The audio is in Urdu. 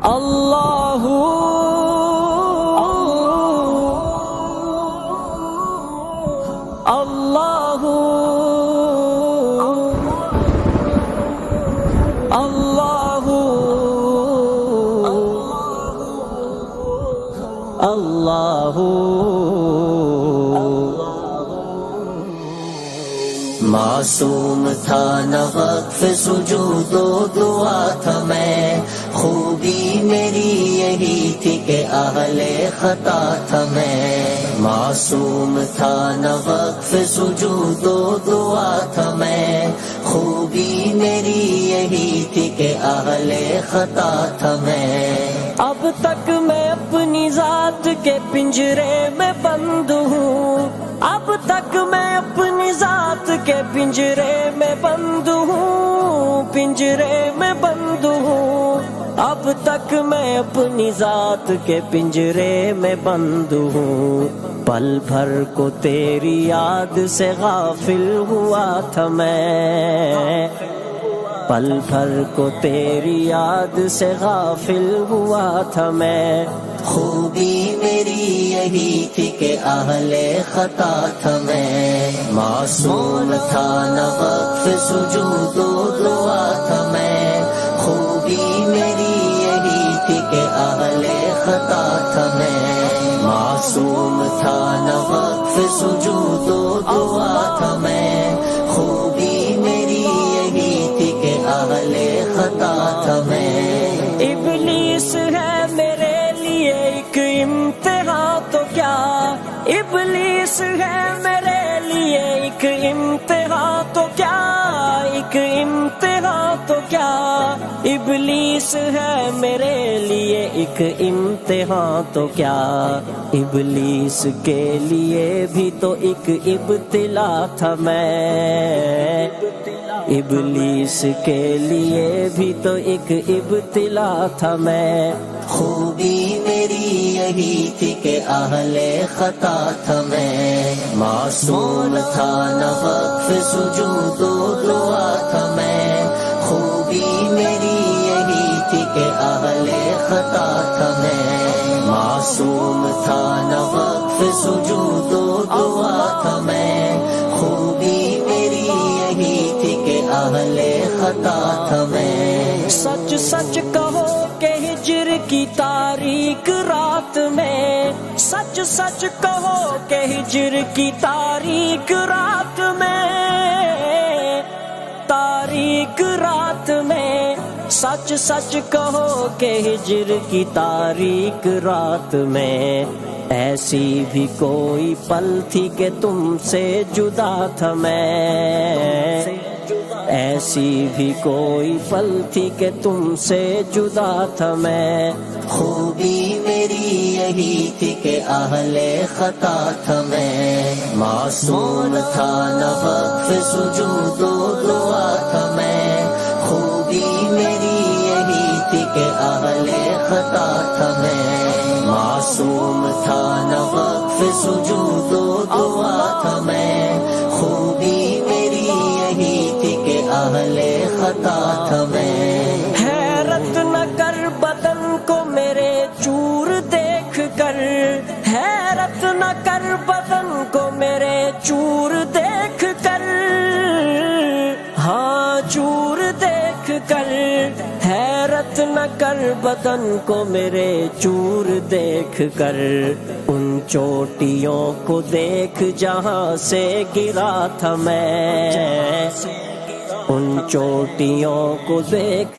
اللہ اللہ اللہ اللہ معصوم تھا نہ وقف سجود و دعا تھا میں، خوبی میری یہی تھی کہ اہل خطا تھا میں۔ معصوم تھا نہ وقف سجود و دعا تھا میں، خوبی میری یہی تھی کہ اہل خطا تھا میں۔ اب تک میں اپنی ذات کے پنجرے میں بند ہوں، اب تک میں اپنی ذات کے پنجرے میں بند ہوں، پنجرے میں بند ہوں، اب تک میں اپنی ذات کے پنجرے میں بند ہوں۔ پل بھر کو تیری یاد سے غافل ہوا تھا میں، پل بھر کو تیری یاد سے غافل ہوا تھا میں۔ خوبی میری یہی تھی کہ اہل خطا تھا میں، معصوم تھا نہ وقف سجود و دعا تھا میں، خوبی میری یہی تھی کہ اہل خطا تھا میں۔ معصوم تھا نہ وقف سجود و دعا تھا میں، خوبی میری یہی تھی کہ اہل خطا تھا میں۔ ابلیس ہے میرے لیے ایک امتحان تو کیا، ابلیس ہے میرے لیے ایک امتحان تو کیا، ایک امتحان تو کیا، ابلیس ہے میرے لیے ایک امتحان تو کیا، ابلیس کے لیے بھی تو ایک ابتلا تھا میں، ابلیس کے لیے بھی تو ایک ابتلا تھا میں۔ خوبی میری یہی تھی کہ اہل خطا تھا میں، معصوم تھا نہ وقف سجود و دعا تھا میں، خوبی میری یہی تھی کہ اہل خطا تھا میں۔ معصوم تھا نہ وقف سجود و دعا تھا میں، خوبی میری یہی تھی کہ اہل خطا تھا میں۔ سچ سچ کہو کہ ہجر کی تاریک رات میں، سچ سچ کہو کہ ہجر کی تاریک رات میں، تاریک رات میں، سچ سچ کہو کہ ہجر کی تاریک رات میں، ایسی بھی کوئی پل تھی کہ تم سے جدا تھا میں، ایسی بھی کوئی پل تھی کہ تم سے جدا تھا میں۔ خوبی میری یہی تھی کہ اہل خطا تھا میں، معصوم تھا نہ وقف سجود و دعا تھا میں، خوبی میری یہی تھی کہ اہل خطا تھا میں۔ معصوم تھا نہ وقف سجود و دعا تھا میں، خوبی میری یہی تھی کہ اہل خطا تھا میں۔ حیرت نہ کر بدن کو میرے چور دیکھ کر، حیرت نہ کر بدن کو میرے چور دیکھ کر، ہاں چور دیکھ کر، حیرت نہ کر بدن کو میرے چور دیکھ کر، ان چوٹیوں کو دیکھ جہاں سے گرا تھا میں، ان چوٹیوں کو دیکھ